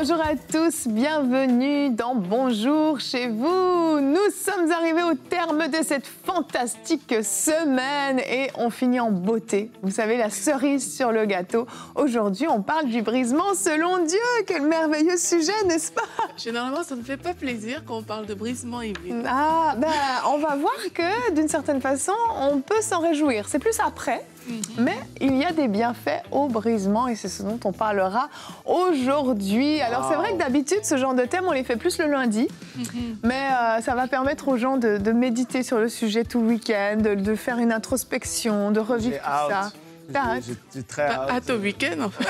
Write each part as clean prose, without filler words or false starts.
Bonjour à tous, bienvenue dans Bonjour chez vous. Nous sommes arrivés au terme de cette fantastique semaine et on finit en beauté. Vous savez, la cerise sur le gâteau. Aujourd'hui, on parle du brisement selon Dieu. Quel merveilleux sujet, n'est-ce pas? Généralement, ça ne fait pas plaisir quand on parle de brisement hybride. On va voir que d'une certaine façon, on peut s'en réjouir. C'est plus après. Mais il y a des bienfaits au brisement et c'est ce dont on parlera aujourd'hui. Alors c'est vrai que d'habitude, ce genre de thème, on les fait plus le lundi. Mais ça va permettre aux gens de méditer sur le sujet tout le week-end, de faire une introspection, de revivre tout ça. J'ai très hâte au week-end, en fait.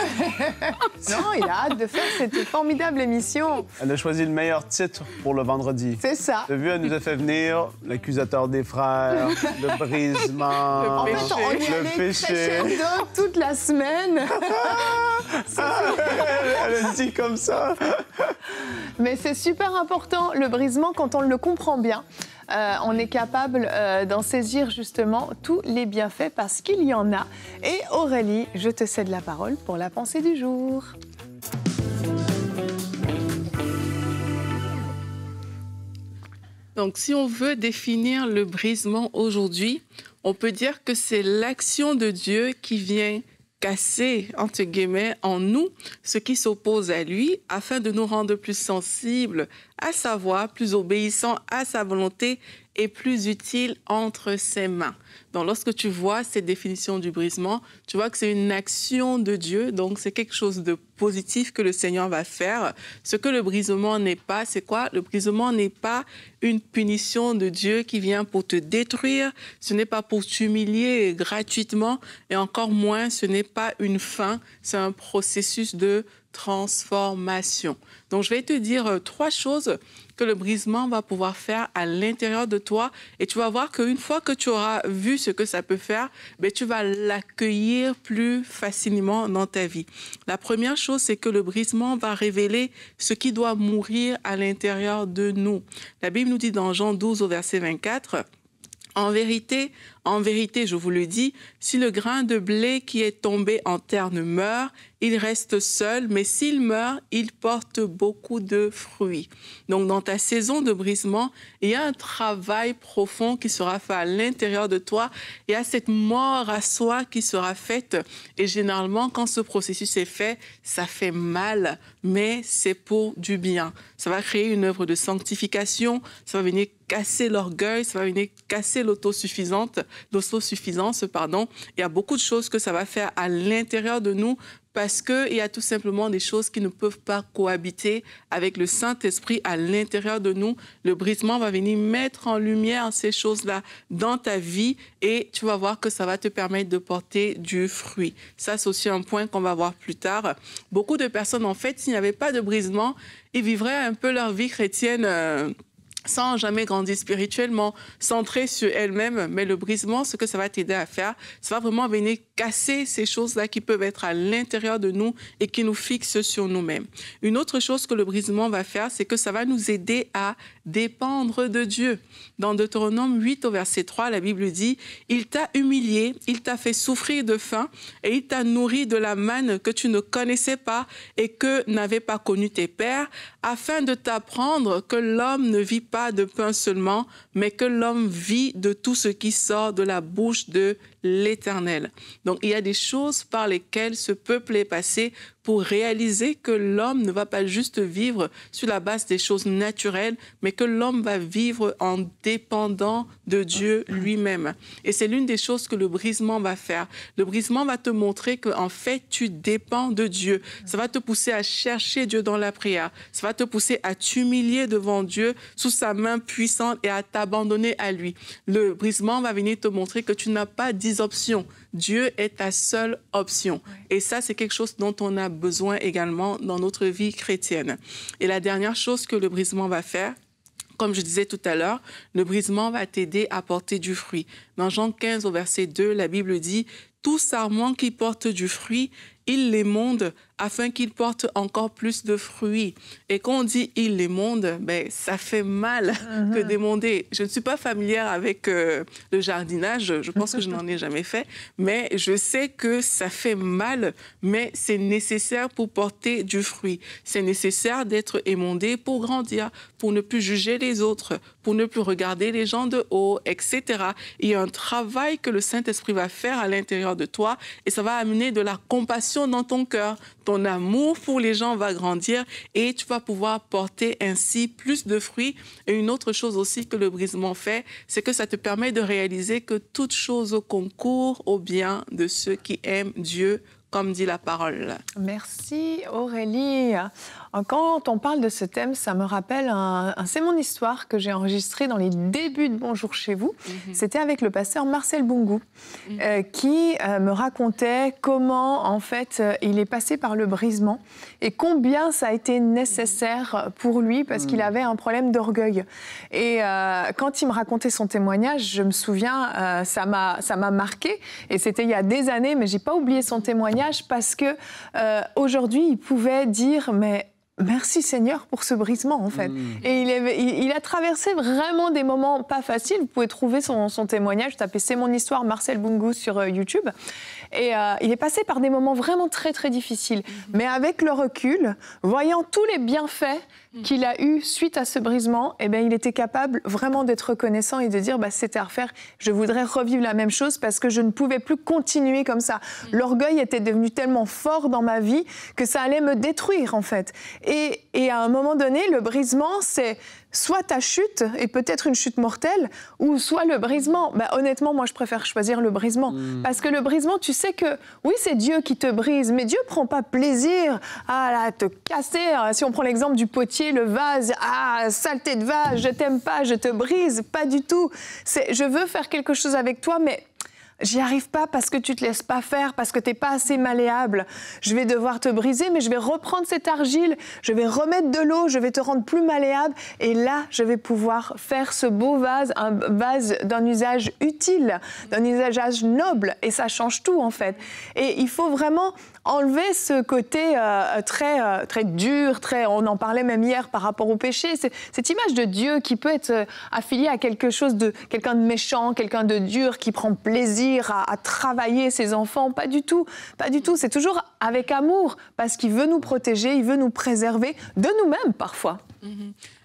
Non, il a hâte de faire cette formidable émission. Elle a choisi le meilleur titre pour le vendredi. C'est ça. T'as vu, elle nous a fait venir l'accusateur des frères, le brisement, En fait, on y allait crescendo toute la semaine. Elle a dit comme ça. Mais c'est super important, le brisement, quand on le comprend bien. On est capable d'en saisir justement tous les bienfaits parce qu'il y en a. Et Aurélie, je te cède la parole pour la pensée du jour. Donc, si on veut définir le brisement aujourd'hui, on peut dire que c'est l'action de Dieu qui vient casser, entre guillemets, en nous ce qui s'oppose à lui afin de nous rendre plus sensibles à sa voix, plus obéissants à sa volonté et plus utiles entre ses mains. Donc, lorsque tu vois cette définition du brisement, tu vois que c'est une action de Dieu, donc c'est quelque chose de positif que le Seigneur va faire. Ce que le brisement n'est pas, c'est quoi? Le brisement n'est pas une punition de Dieu qui vient pour te détruire, ce n'est pas pour t'humilier gratuitement, et encore moins, ce n'est pas une fin, c'est un processus de transformation. Donc, je vais te dire 3 choses que le brisement va pouvoir faire à l'intérieur de toi et tu vas voir qu'une fois que tu auras vu ce que ça peut faire, tu vas l'accueillir plus facilement dans ta vie. La première chose, c'est que le brisement va révéler ce qui doit mourir à l'intérieur de nous. La Bible nous dit dans Jean 12 au verset 24, « En vérité, je vous le dis, si le grain de blé qui est tombé en terre ne meurt, il reste seul, mais s'il meurt, il porte beaucoup de fruits. » Donc, dans ta saison de brisement, il y a un travail profond qui sera fait à l'intérieur de toi. Il y a cette mort à soi qui sera faite. Et généralement, quand ce processus est fait, ça fait mal, mais c'est pour du bien. Ça va créer une œuvre de sanctification, ça va venir casser l'orgueil, ça va venir casser l'autosuffisance. Il y a beaucoup de choses que ça va faire à l'intérieur de nous parce qu'il y a tout simplement des choses qui ne peuvent pas cohabiter avec le Saint-Esprit à l'intérieur de nous. Le brisement va venir mettre en lumière ces choses-là dans ta vie et tu vas voir que ça va te permettre de porter du fruit. Ça, c'est aussi un point qu'on va voir plus tard. Beaucoup de personnes, en fait, s'il n'y avait pas de brisement, ils vivraient un peu leur vie chrétienne sans jamais grandir spirituellement, centrée sur elle-même. Mais le brisement, ce que ça va t'aider à faire, ça va vraiment venir casser ces choses-là qui peuvent être à l'intérieur de nous et qui nous fixent sur nous-mêmes. Une autre chose que le brisement va faire, c'est que ça va nous aider à dépendre de Dieu. Dans Deutéronome 8 au verset 3, la Bible dit « Il t'a humilié, il t'a fait souffrir de faim et il t'a nourri de la manne que tu ne connaissais pas et que n'avaient pas connu tes pères, afin de t'apprendre que l'homme ne vit pas de pain seulement, mais que l'homme vit de tout ce qui sort de la bouche de l'Éternel. » Donc, il y a des choses par lesquelles ce peuple est passé pour réaliser que l'homme ne va pas juste vivre sur la base des choses naturelles, mais que l'homme va vivre en dépendant de Dieu lui-même. Et c'est l'une des choses que le brisement va faire. Le brisement va te montrer qu'en fait, tu dépends de Dieu. Ça va te pousser à chercher Dieu dans la prière. Ça va te pousser à t'humilier devant Dieu sous sa main puissante et à t'abandonner à lui. Le brisement va venir te montrer que tu n'as pas 10 options. Dieu est ta seule option. Et ça, c'est quelque chose dont on a besoin également dans notre vie chrétienne. Et la dernière chose que le brisement va faire, comme je disais tout à l'heure, le brisement va t'aider à porter du fruit. Dans Jean 15 au verset 2, la Bible dit « tout sarment qui porte du fruit, il l'émonde afin qu'il porte encore plus de fruits. Et quand on dit « il l'émonde », ben, ça fait mal que d'émonder. Je ne suis pas familière avec le jardinage, je pense que je n'en ai jamais fait, mais je sais que ça fait mal, mais c'est nécessaire pour porter du fruit. C'est nécessaire d'être émondé pour grandir, pour ne plus juger les autres, pour ne plus regarder les gens de haut, etc. Il y a un travail que le Saint-Esprit va faire à l'intérieur de toi et ça va amener de la compassion dans ton cœur. Ton amour pour les gens va grandir et tu vas pouvoir porter ainsi plus de fruits. Et une autre chose aussi que le brisement fait, c'est que ça te permet de réaliser que toute chose concourt au bien de ceux qui aiment Dieu, comme dit la parole. Merci Aurélie. Quand on parle de ce thème, ça me rappelle C'est mon histoire que j'ai enregistré dans les débuts de Bonjour chez vous. C'était avec le pasteur Marcel Bungu qui me racontait comment en fait il est passé par le brisement et combien ça a été nécessaire pour lui parce qu'il avait un problème d'orgueil. Et quand il me racontait son témoignage, je me souviens, ça m'a marqué et c'était il y a des années, mais j'ai pas oublié son témoignage parce que aujourd'hui il pouvait dire mais merci Seigneur pour ce brisement, en fait. Et il a traversé vraiment des moments pas faciles. Vous pouvez trouver son témoignage, tapez « C'est mon histoire » Marcel Bungu sur YouTube. Et il est passé par des moments vraiment très, très difficiles. Mais avec le recul, voyant tous les bienfaits qu'il a eus suite à ce brisement, eh bien, il était capable vraiment d'être reconnaissant et de dire bah, « c'était à refaire, je voudrais revivre la même chose parce que je ne pouvais plus continuer comme ça. » L'orgueil était devenu tellement fort dans ma vie que ça allait me détruire, en fait. Et à un moment donné, le brisement, c'est soit ta chute, et peut-être une chute mortelle, ou soit le brisement. Ben, honnêtement, moi, je préfère choisir le brisement. Parce que le brisement, tu sais que, oui, c'est Dieu qui te brise, mais Dieu ne prend pas plaisir à te casser. Si on prend l'exemple du potier, le vase, ah, saleté de vase, je t'aime pas, je te brise, pas du tout. Je veux faire quelque chose avec toi, mais j'y arrive pas parce que tu te laisses pas faire, parce que t'es pas assez malléable. Je vais devoir te briser, mais je vais reprendre cette argile, je vais remettre de l'eau, je vais te rendre plus malléable. Et là, je vais pouvoir faire ce beau vase, un vase d'un usage utile, d'un usage noble. Et ça change tout, en fait. Et il faut vraiment enlever ce côté très dur, on en parlait même hier par rapport au péché, cette image de Dieu qui peut être affiliée à quelque chose de quelqu'un de méchant, quelqu'un de dur qui prend plaisir à travailler ses enfants. Pas du tout, pas du tout. C'est toujours avec amour parce qu'il veut nous protéger, il veut nous préserver de nous-mêmes parfois.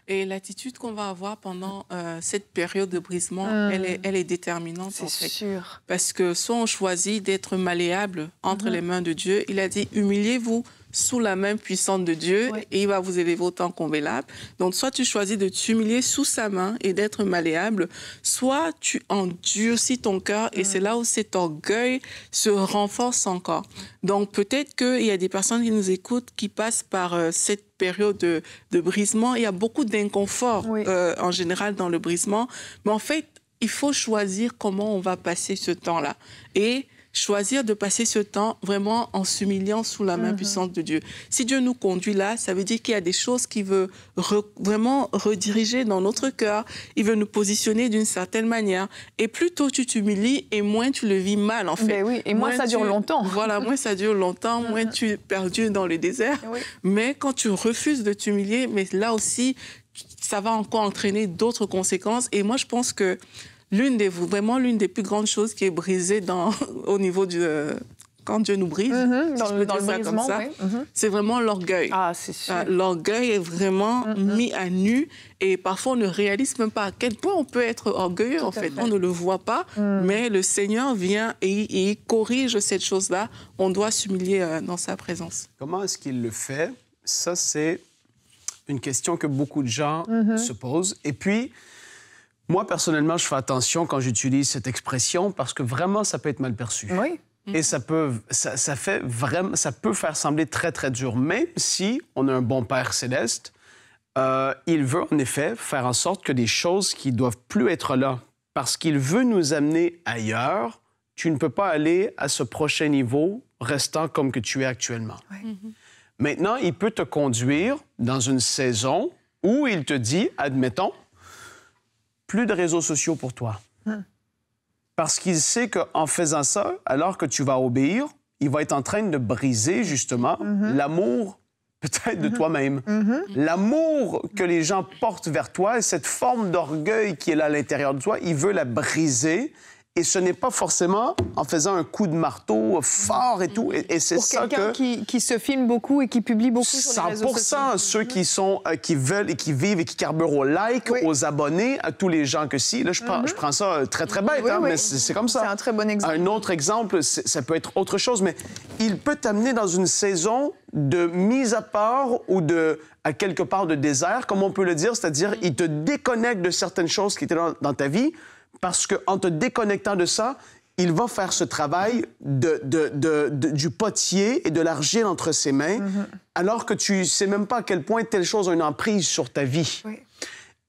Et l'attitude qu'on va avoir pendant cette période de brisement, elle est déterminante. C'est sûr. Parce que soit on choisit d'être malléable entre les mains de Dieu, il a dit « humiliez-vous sous la main puissante de Dieu et il va vous élever autant convenable ». Donc, soit tu choisis de t'humilier sous sa main et d'être malléable, soit tu endurcis ton cœur et c'est là où cet orgueil se renforce encore. Donc, peut-être qu'il y a des personnes qui nous écoutent qui passent par cette période de brisement. Il y a beaucoup d'inconfort en général dans le brisement. Mais en fait, il faut choisir comment on va passer ce temps-là. Et choisir de passer ce temps vraiment en s'humiliant sous la main puissante de Dieu. Si Dieu nous conduit là, ça veut dire qu'il y a des choses qu'il veut vraiment rediriger dans notre cœur. Il veut nous positionner d'une certaine manière. Et plus tôt tu t'humilies, et moins tu le vis mal, en fait. Ben oui, et moins ça dure longtemps. Voilà, moins ça dure longtemps, moins tu es perdu dans le désert. Mais quand tu refuses de t'humilier, mais là aussi, ça va encore entraîner d'autres conséquences. Et moi, je pense que l'une des plus grandes choses qui est brisée au niveau du... quand Dieu nous brise, dans le brisement, c'est vraiment l'orgueil. Ah, c'est sûr. L'orgueil est vraiment mis à nu et parfois on ne réalise même pas à quel point on peut être orgueilleux, en fait. On ne le voit pas, mais le Seigneur vient et il corrige cette chose-là. On doit s'humilier dans sa présence. Comment est-ce qu'il le fait? Ça, c'est une question que beaucoup de gens se posent. Et puis, moi, personnellement, je fais attention quand j'utilise cette expression parce que vraiment, ça peut être mal perçu. Oui. Et ça peut faire sembler très, très dur. Même si on a un bon Père céleste, il veut en effet faire en sorte que des choses qui ne doivent plus être là, parce qu'il veut nous amener ailleurs, tu ne peux pas aller à ce prochain niveau restant comme que tu es actuellement. Oui. Maintenant, il peut te conduire dans une saison où il te dit, admettons, plus de réseaux sociaux pour toi. Parce qu'il sait qu'en faisant ça, alors que tu vas obéir, il va être en train de briser, justement, l'amour peut-être de toi-même. L'amour que les gens portent vers toi et cette forme d'orgueil qui est là à l'intérieur de toi, il veut la briser. Et ce n'est pas forcément en faisant un coup de marteau fort et tout. Et c'est pour ça quelqu'un que... qui se filme beaucoup et qui publie beaucoup sur les réseaux sociaux. 100% ceux qui sont, qui veulent et qui vivent et qui carburent aux likes, aux abonnés, à tous les gens que si. Là, je prends ça très, très bête, hein, mais c'est comme ça. C'est un très bon exemple. Un autre exemple, ça peut être autre chose, mais il peut t'amener dans une saison de mise à part ou à quelque part de désert, comme on peut le dire, c'est-à-dire il te déconnecte de certaines choses qui étaient dans ta vie, parce qu'en te déconnectant de ça, il va faire ce travail du potier et de l'argile entre ses mains, alors que tu ne sais même pas à quel point telle chose a une emprise sur ta vie. Oui.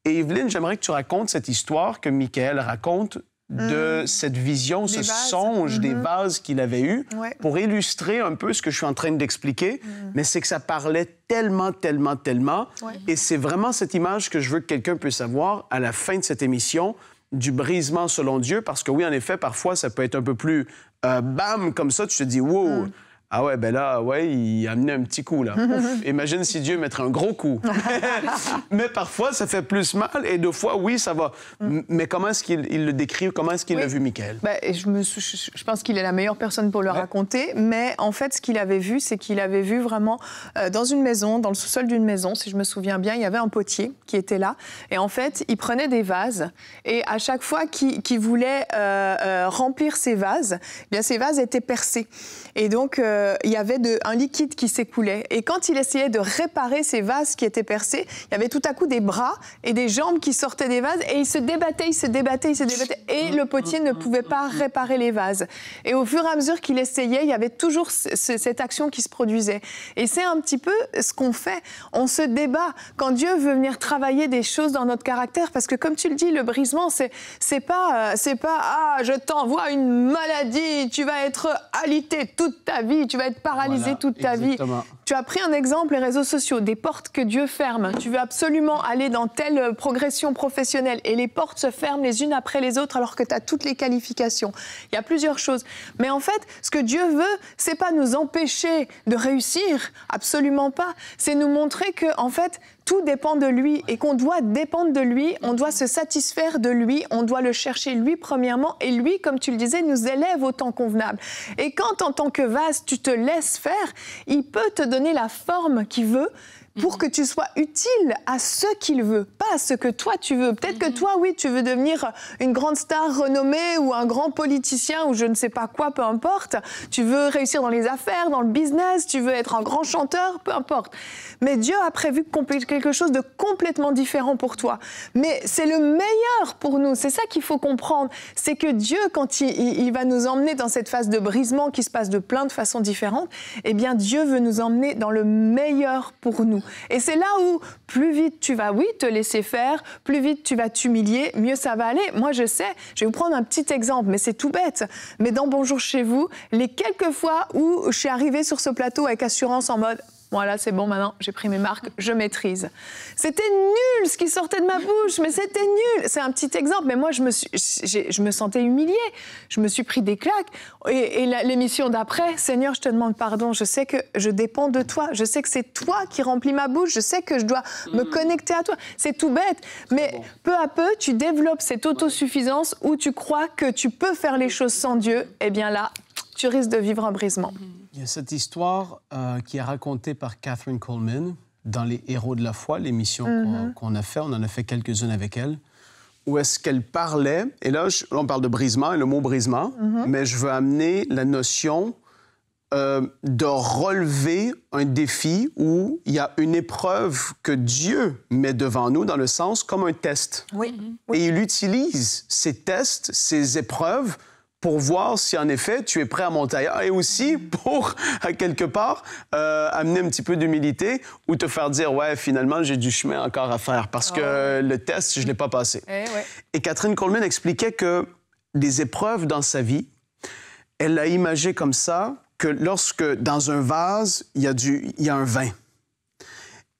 Et Evelyne, j'aimerais que tu racontes cette histoire que Michael raconte de cette vision, ce songe des vases qu'il avait eu, pour illustrer un peu ce que je suis en train d'expliquer, mais c'est que ça parlait tellement, tellement, tellement, et c'est vraiment cette image que je veux que quelqu'un puisse avoir à la fin de cette émission, du brisement selon Dieu, parce que oui, en effet, parfois, ça peut être un peu plus bam, comme ça, tu te dis, wow, ah ouais, ben là, ouais, il a amené un petit coup, là. Ouf, imagine si Dieu mettrait un gros coup. Mais parfois, ça fait plus mal, et deux fois, oui, ça va. Mais comment est-ce qu'il le décrit, comment est-ce qu'il l'a vu, Michael? Ben, je pense qu'il est la meilleure personne pour le raconter, mais en fait, ce qu'il avait vu, c'est qu'il avait vu vraiment dans une maison, dans le sous-sol d'une maison, si je me souviens bien, il y avait un potier qui était là, et en fait, il prenait des vases, et à chaque fois qu'il voulait remplir ces vases, eh bien, ces vases étaient percés. Et donc, il y avait un liquide qui s'écoulait. Et quand il essayait de réparer ces vases qui étaient percés, il y avait tout à coup des bras et des jambes qui sortaient des vases et il se débattait. Et le potier ne pouvait pas réparer les vases. Et au fur et à mesure qu'il essayait, il y avait toujours cette action qui se produisait. Et c'est un petit peu ce qu'on fait. On se débat. Quand Dieu veut venir travailler des choses dans notre caractère, parce que comme tu le dis, le brisement, c'est pas ah, je t'envoie une maladie, tu vas être alité toute ta vie, tu vas être paralysé toute ta vie. Tu as pris un exemple, les réseaux sociaux, des portes que Dieu ferme. Tu veux absolument aller dans telle progression professionnelle et les portes se ferment les unes après les autres alors que tu as toutes les qualifications. Il y a plusieurs choses. Mais en fait, ce que Dieu veut, c'est pas nous empêcher de réussir, absolument pas. C'est nous montrer que, en fait, tout dépend de lui et qu'on doit dépendre de lui, on doit se satisfaire de lui, on doit le chercher lui premièrement et lui, comme tu le disais, nous élève au temps convenable. Et quand en tant que vase, tu te laisses faire, il peut te donner la forme qu'il veut pour que tu sois utile à ce qu'il veut, pas à ce que toi tu veux. Peut-être que toi, oui, tu veux devenir une grande star renommée ou un grand politicien ou je ne sais pas quoi, peu importe. Tu veux réussir dans les affaires, dans le business, tu veux être un grand chanteur, peu importe. Mais Dieu a prévu quelque chose de complètement différent pour toi. Mais c'est le meilleur pour nous. C'est ça qu'il faut comprendre. C'est que Dieu, quand il va nous emmener dans cette phase de brisement qui se passe de plein de façons différentes, eh bien, Dieu veut nous emmener dans le meilleur pour nous. Et c'est là où plus vite tu vas, oui, te laisser faire, plus vite tu vas t'humilier, mieux ça va aller. Moi, je sais, je vais vous prendre un petit exemple, mais c'est tout bête. Mais dans Bonjour chez vous, les quelques fois où je suis arrivée sur ce plateau avec assurance en mode... Voilà, c'est bon, maintenant, j'ai pris mes marques, je maîtrise. C'était nul ce qui sortait de ma bouche, mais c'était nul. C'est un petit exemple, mais moi, je me sentais humiliée. Je me suis pris des claques. Et l'émission d'après, Seigneur, je te demande pardon, je sais que je dépends de toi. Je sais que c'est toi qui remplis ma bouche. Je sais que je dois me connecter à toi. C'est tout bête, mais peu à peu, tu développes cette autosuffisance où tu crois que tu peux faire les choses sans Dieu. Eh bien là, tu risques de vivre un brisement. Il y a cette histoire qui est racontée par Kathryn Coleman dans Les Héros de la foi, l'émission qu'on a fait. On en a fait quelques-unes avec elle, où est-ce qu'elle parlait, et là, on parle de brisement, et le mot brisement, mais je veux amener la notion de relever un défi où il y a une épreuve que Dieu met devant nous, dans le sens comme un test. Oui. Et il utilise ces tests, ces épreuves, pour voir si, en effet, tu es prêt à monter ailleurs et aussi pour, à quelque part, amener un petit peu d'humilité ou te faire dire, ouais, finalement, j'ai du chemin encore à faire parce que le test, je ne l'ai pas passé. Et Kathryn Coleman expliquait que des épreuves dans sa vie, elle l'a imagé comme ça, que lorsque, dans un vase, il y a un vin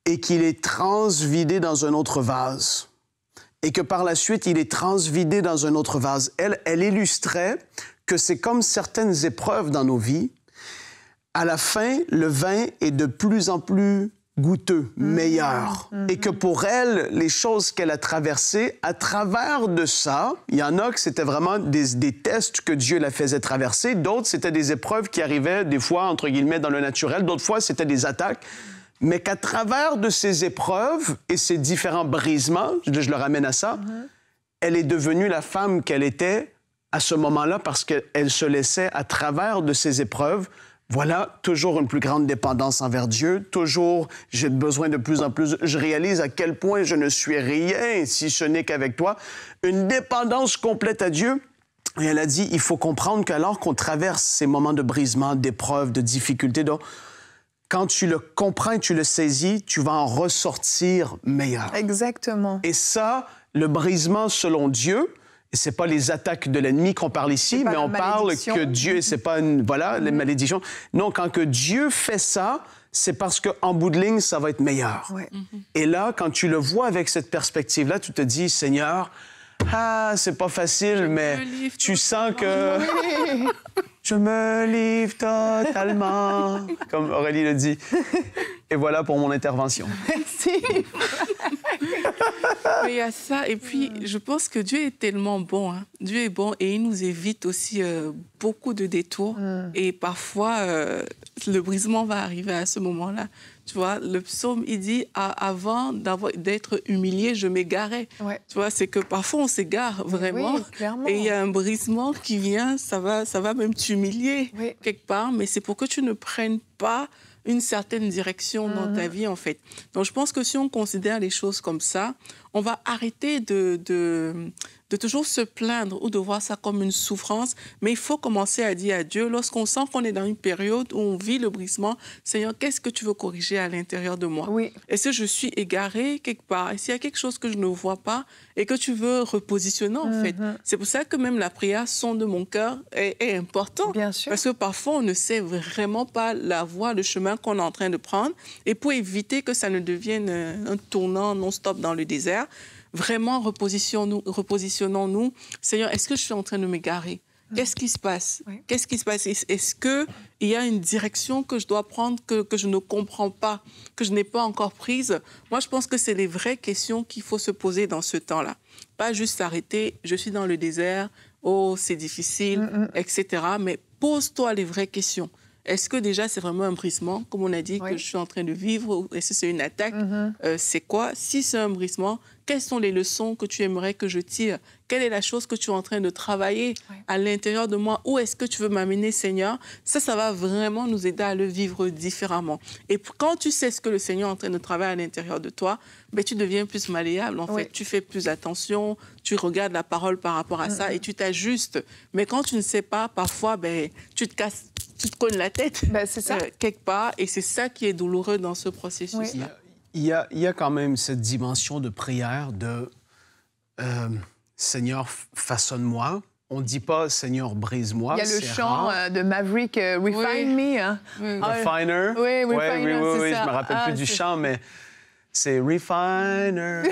et qu'il est transvidé dans un autre vase. et que par la suite, il est transvidé dans un autre vase. Elle illustrait que c'est comme certaines épreuves dans nos vies. À la fin, le vin est de plus en plus goûteux, meilleur. Et que pour elle, les choses qu'elle a traversées, à travers de ça, il y en a que c'était vraiment des tests que Dieu la faisait traverser. D'autres, c'était des épreuves qui arrivaient des fois, entre guillemets, dans le naturel. D'autres fois, c'était des attaques. Mais qu'à travers de ces épreuves et ces différents brisements, je le ramène à ça, elle est devenue la femme qu'elle était à ce moment-là parce qu'elle se laissait, à travers de ces épreuves, voilà, toujours une plus grande dépendance envers Dieu, toujours j'ai besoin de plus en plus, je réalise à quel point je ne suis rien si ce n'est qu'avec toi, une dépendance complète à Dieu. Et elle a dit, il faut comprendre qu'alors qu'on traverse ces moments de brisement, d'épreuves, de difficultés, quand tu le comprends, tu le saisis, tu vas en ressortir meilleur. Exactement. Et ça, le brisement selon Dieu, et c'est pas les attaques de l'ennemi qu'on parle ici, mais on parle que Dieu, c'est pas les malédictions. Non, quand que Dieu fait ça, c'est parce qu'en bout de ligne, ça va être meilleur. Ouais. Et là, quand tu le vois avec cette perspective-là, tu te dis, Seigneur, c'est pas facile, mais tu sens que je me livre totalement, comme Aurélie le dit. Et voilà pour mon intervention. Merci. Mais il y a ça. Et puis, je pense que Dieu est tellement bon. Hein. Dieu est bon et il nous évite aussi beaucoup de détours. Et parfois, le brisement va arriver à ce moment-là. Tu vois, le psaume, il dit, avant d'être humilié, je m'égarais. Ouais. Tu vois, c'est que parfois, on s'égare vraiment. Oui, clairement. Et il y a un brisement qui vient, ça va même t'humilier quelque part. Mais c'est pour que tu ne prennes pas une certaine direction dans ta vie, en fait. Donc, je pense que si on considère les choses comme ça, on va arrêter de toujours se plaindre ou de voir ça comme une souffrance, mais il faut commencer à dire à Dieu, lorsqu'on sent qu'on est dans une période où on vit le brisement, Seigneur, qu'est-ce que tu veux corriger à l'intérieur de moi? Oui. Est-ce que je suis égarée quelque part? Est-ce qu'il y a quelque chose que je ne vois pas et que tu veux repositionner, en fait? C'est pour ça que même la prière son de mon cœur est importante. Bien sûr. Parce que parfois, on ne sait vraiment pas la voie, le chemin qu'on est en train de prendre. Et pour éviter que ça ne devienne un tournant non-stop dans le désert, vraiment repositionnons-nous. Seigneur, est-ce que je suis en train de m'égarer? Qu'est-ce qui se passe? Oui. Qu'est-ce qui se passe? Est-ce qu'il y a une direction que je dois prendre que je ne comprends pas, que je n'ai pas encore prise? Moi, je pense que c'est les vraies questions qu'il faut se poser dans ce temps-là. Pas juste s'arrêter, je suis dans le désert, oh, c'est difficile, etc. Mais pose-toi les vraies questions. Est-ce que déjà c'est vraiment un brisement, comme on a dit, que je suis en train de vivre? Est-ce que c'est une attaque? C'est quoi? Si c'est un brisement, quelles sont les leçons que tu aimerais que je tire? Quelle est la chose que tu es en train de travailler à l'intérieur de moi? Où est-ce que tu veux m'amener, Seigneur? Ça va vraiment nous aider à le vivre différemment. Et quand tu sais ce que le Seigneur est en train de travailler à l'intérieur de toi, ben, tu deviens plus malléable, en fait. Tu fais plus attention, tu regardes la parole par rapport à ça et tu t'ajustes. Mais quand tu ne sais pas, parfois, ben, tu te cognes la tête C'est ça. quelque part. Et c'est ça qui est douloureux dans ce processus-là. Il y a quand même cette dimension de prière de Seigneur, façonne-moi. On ne dit pas Seigneur, brise-moi. Il y a le chant de Maverick, Refine Me. Hein. Refiner. Oui, Refiner, c'est ça. Je me rappelle plus du chant, mais c'est Refiner.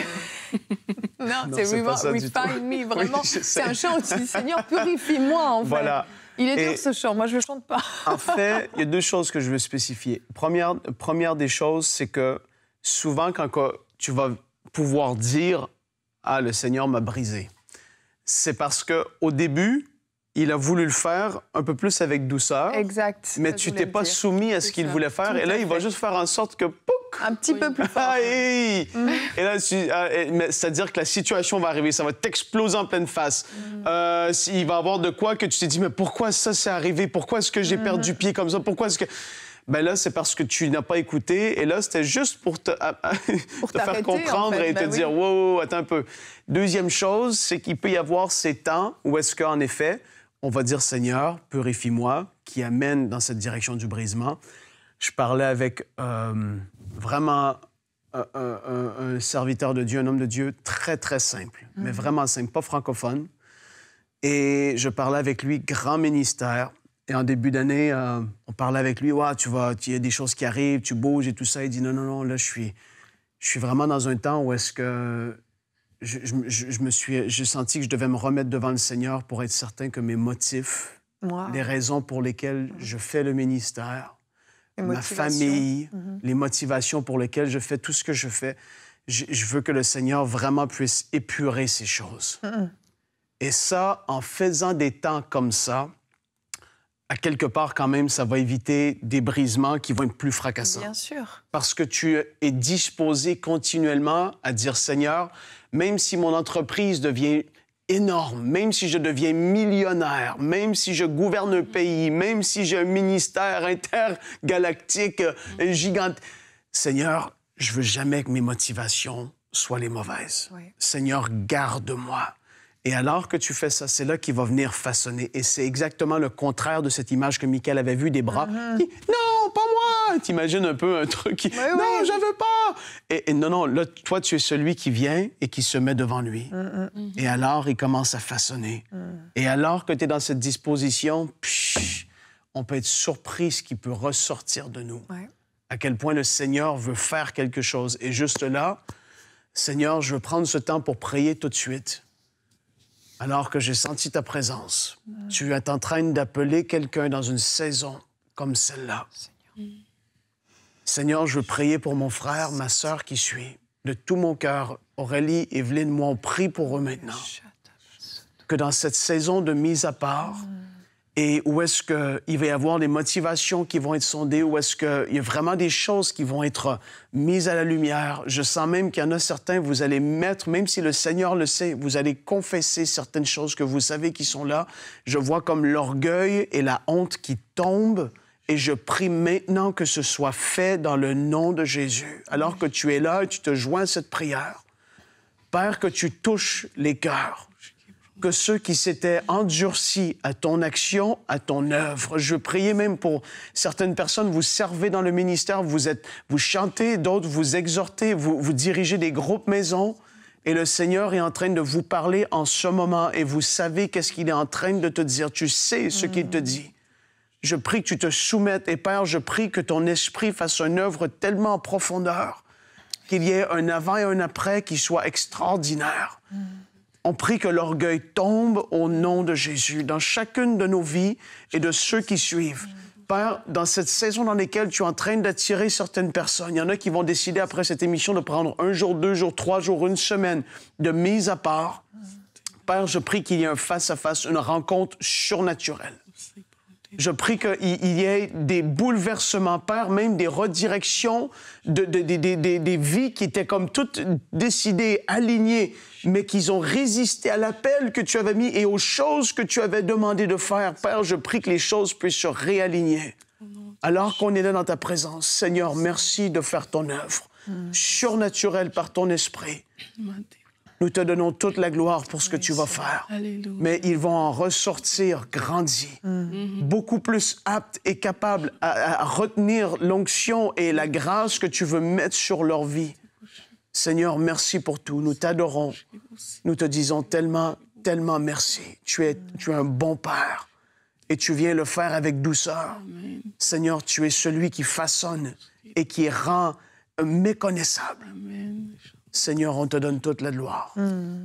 Non, c'est Refine Me, vraiment. C'est un chant aussi. Seigneur, purifie-moi, en fait. Voilà. Il est dur, ce chant. Moi, je ne le chante pas. En fait, il y a deux choses que je veux spécifier. Première des choses, c'est que souvent, quand tu vas pouvoir dire « Ah, le Seigneur m'a brisé », c'est parce qu'au début, il a voulu le faire un peu plus avec douceur. Exact. Mais tu t'es pas soumis à ce qu'il voulait faire. Et là, il va juste faire en sorte que... Un petit peu plus fort. Et là, c'est-à-dire que la situation va arriver, ça va t'exploser en pleine face. Il va y avoir de quoi que tu t'es dit, mais pourquoi ça s'est arrivé? Pourquoi est-ce que j'ai perdu pied comme ça? Pourquoi est-ce que... Ben là, c'est parce que tu n'as pas écouté. Et là, c'était juste pour te faire comprendre, en fait, et te dire, wow, attends un peu. Deuxième chose, c'est qu'il peut y avoir ces temps où est-ce qu'en effet, on va dire, Seigneur, purifie-moi, qui amène dans cette direction du brisement. Je parlais avec vraiment un serviteur de Dieu, un homme de Dieu très, très simple, mais vraiment simple, pas francophone. Et je parlais avec lui, grand ministère. Et en début d'année, on parlait avec lui, il y a des choses qui arrivent, tu bouges et tout ça. Il dit, non, là, je suis vraiment dans un temps où est-ce que j'ai senti que je devais me remettre devant le Seigneur pour être certain que mes motifs, les raisons pour lesquelles je fais le ministère, ma famille, les motivations pour lesquelles je fais tout ce que je fais, je veux que le Seigneur vraiment puisse épurer ces choses. Et ça, en faisant des temps comme ça, à quelque part, quand même, ça va éviter des brisements qui vont être plus fracassants. Bien sûr. Parce que tu es disposé continuellement à dire, Seigneur, même si mon entreprise devient énorme, même si je deviens millionnaire, même si je gouverne un pays, même si j'ai un ministère intergalactique gigantesque, Seigneur, je veux jamais que mes motivations soient les mauvaises. Oui. Seigneur, garde-moi. Et alors que tu fais ça, c'est là qu'il va venir façonner. Et c'est exactement le contraire de cette image que Michael avait vue des bras. Non, pas moi! T'imagines un peu un truc qui... Non, je veux pas! Et non, là, toi, tu es celui qui vient et qui se met devant lui. Et alors, il commence à façonner. Et alors que tu es dans cette disposition, on peut être surpris ce qui peut ressortir de nous. Ouais. À quel point le Seigneur veut faire quelque chose. Et juste là, Seigneur, je veux prendre ce temps pour prier tout de suite. Alors que j'ai senti ta présence, tu es en train d'appeler quelqu'un dans une saison comme celle-là. Seigneur, je veux prier pour mon frère, ma sœur qui suit. De tout mon cœur, Aurélie, Evelyne, moi, on prie pour eux maintenant. Que dans cette saison de mise à part, et où est-ce qu'il va y avoir des motivations qui vont être sondées, où est-ce qu'il y a vraiment des choses qui vont être mises à la lumière. Je sens même qu'il y en a certains, vous allez mettre, même si le Seigneur le sait, vous allez confesser certaines choses que vous savez qui sont là. Je vois comme l'orgueil et la honte qui tombent, et je prie maintenant que ce soit fait dans le nom de Jésus. Alors que tu es là et tu te joins à cette prière, Père, que tu touches les cœurs, que ceux qui s'étaient endurcis à ton action, à ton œuvre. Je priais même pour certaines personnes, vous servez dans le ministère, vous chantez, d'autres vous exhortez, vous dirigez des groupes maisons, et le Seigneur est en train de vous parler en ce moment, et vous savez qu'est-ce qu'il est en train de te dire. Tu sais ce qu'il te dit. Je prie que tu te soumettes, et Père, je prie que ton esprit fasse une œuvre tellement en profondeur, qu'il y ait un avant et un après qui soit extraordinaire. On prie que l'orgueil tombe au nom de Jésus dans chacune de nos vies et de ceux qui suivent. Père, dans cette saison dans laquelle tu es en train d'attirer certaines personnes, il y en a qui vont décider après cette émission de prendre 1 jour, 2 jours, 3 jours, 1 semaine de mise à part. Père, je prie qu'il y ait un face-à-face, une rencontre surnaturelle. Je prie qu'il y ait des bouleversements, Père, même des redirections, des vies qui étaient comme toutes décidées, alignées, mais qui ont résisté à l'appel que tu avais mis et aux choses que tu avais demandé de faire. Père, je prie que les choses puissent se réaligner. Alors qu'on est là dans ta présence, Seigneur, merci de faire ton œuvre surnaturelle par ton esprit. Nous te donnons toute la gloire pour ce que tu vas faire. Alléluia. Mais ils vont en ressortir grandis, beaucoup plus aptes et capables à retenir l'onction et la grâce que tu veux mettre sur leur vie. Seigneur, merci pour tout. Nous t'adorons. Nous te disons tellement, tellement merci. Tu es un bon Père et tu viens le faire avec douceur. Amen. Seigneur, tu es celui qui façonne et qui rend méconnaissable. Amen. Seigneur, on te donne toute la gloire.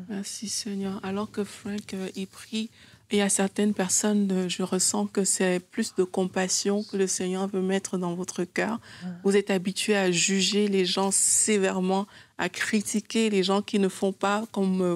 Merci Seigneur. Alors que Frank il prie, il y a certaines personnes, je ressens que c'est plus de compassion que le Seigneur veut mettre dans votre cœur. Vous êtes habitués à juger les gens sévèrement, à critiquer les gens qui ne font pas comme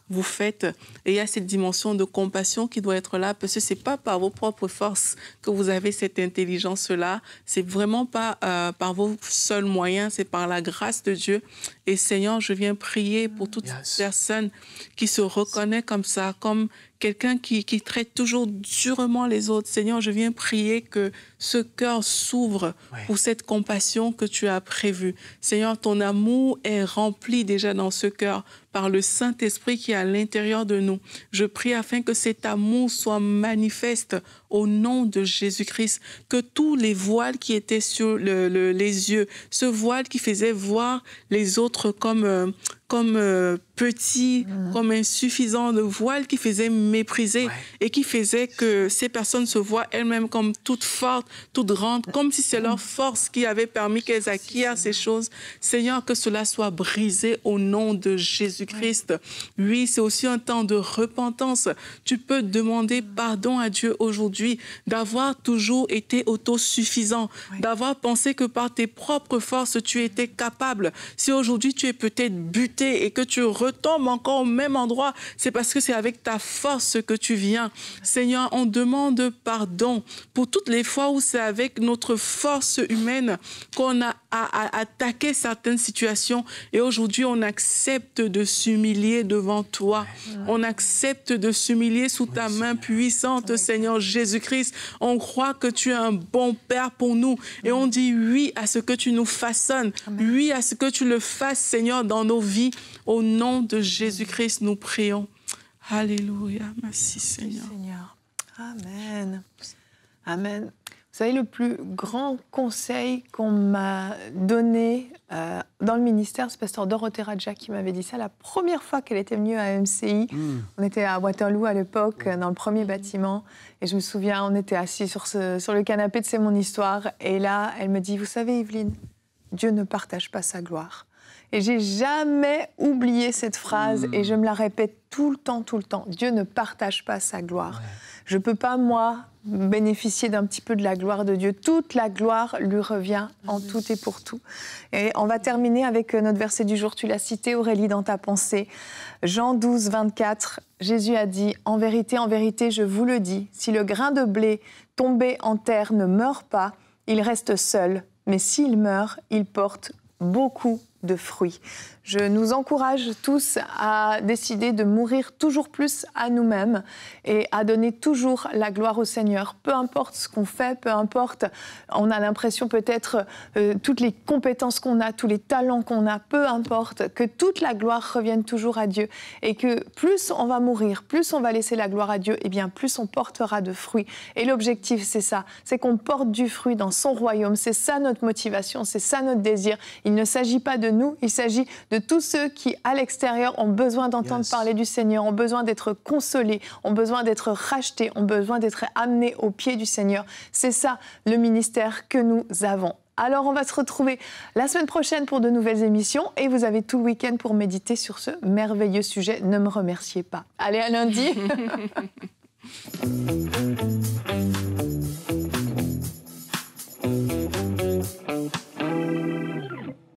vous faites. Et il y a cette dimension de compassion qui doit être là, parce que ce n'est pas par vos propres forces que vous avez cette intelligence-là. Ce n'est vraiment pas par vos seuls moyens, c'est par la grâce de Dieu. Et Seigneur, je viens prier pour toute personne qui se reconnaît comme ça, comme quelqu'un qui traite toujours durement les autres. Seigneur, je viens prier que ce cœur s'ouvre pour cette compassion que tu as prévue. Seigneur, ton amour est rempli déjà dans ce cœur par le Saint-Esprit qui est à l'intérieur de nous. Je prie afin que cet amour soit manifeste au nom de Jésus-Christ, que tous les voiles qui étaient sur les yeux, ce voile qui faisait voir les autres comme comme petit, comme insuffisant, de voile qui faisait mépriser et qui faisait que ces personnes se voient elles-mêmes comme toutes fortes, toutes grandes, comme si c'est leur force qui avait permis qu'elles acquièrent ces choses. Seigneur, que cela soit brisé au nom de Jésus-Christ. Oui, c'est aussi un temps de repentance. Tu peux demander pardon à Dieu aujourd'hui d'avoir toujours été autosuffisant, d'avoir pensé que par tes propres forces, tu étais capable. Si aujourd'hui tu es peut-être buté et que tu retombes encore au même endroit, c'est parce que c'est avec ta force que tu viens. Seigneur, on demande pardon pour toutes les fois où c'est avec notre force humaine qu'on a attaqué certaines situations et aujourd'hui on accepte de s'humilier devant toi. On accepte de s'humilier sous ta main puissante, Seigneur Jésus-Christ. On croit que tu es un bon Père pour nous et on dit oui à ce que tu nous façonnes, oui à ce que tu le fasses, Seigneur, dans nos vies. Au nom de Jésus-Christ, nous prions. Alléluia. Merci, Seigneur. Amen. Amen. Vous savez, le plus grand conseil qu'on m'a donné dans le ministère, c'est pasteur Dorothée Radja qui m'avait dit ça la première fois qu'elle était venue à MCI. On était à Waterloo à l'époque, dans le premier bâtiment. Et je me souviens, on était assis sur le canapé de C'est mon histoire. Et là, elle me dit, vous savez, Evelyne, Dieu ne partage pas sa gloire. Et j'ai jamais oublié cette phrase et je me la répète tout le temps, tout le temps. Dieu ne partage pas sa gloire. Je peux pas, moi, bénéficier d'un petit peu de la gloire de Dieu. Toute la gloire lui revient en tout et pour tout. Et on va terminer avec notre verset du jour. Tu l'as cité, Aurélie, dans ta pensée. Jean 12, 24, Jésus a dit « En vérité, je vous le dis, si le grain de blé tombé en terre ne meurt pas, il reste seul. Mais s'il meurt, il porte beaucoup de fruits. » Je nous encourage tous à décider de mourir toujours plus à nous-mêmes et à donner toujours la gloire au Seigneur. Peu importe ce qu'on fait, peu importe, on a l'impression peut-être toutes les compétences qu'on a, tous les talents qu'on a, peu importe, que toute la gloire revienne toujours à Dieu et que plus on va mourir, plus on va laisser la gloire à Dieu, et bien plus on portera de fruits. Et l'objectif, c'est ça, c'est qu'on porte du fruit dans son royaume. C'est ça notre motivation, c'est ça notre désir. Il ne s'agit pas de nous, il s'agit de tous ceux qui, à l'extérieur, ont besoin d'entendre parler du Seigneur, ont besoin d'être consolés, ont besoin d'être rachetés, ont besoin d'être amenés aux pieds du Seigneur. C'est ça, le ministère que nous avons. Alors, on va se retrouver la semaine prochaine pour de nouvelles émissions et vous avez tout le week-end pour méditer sur ce merveilleux sujet. Ne me remerciez pas. Allez, à lundi.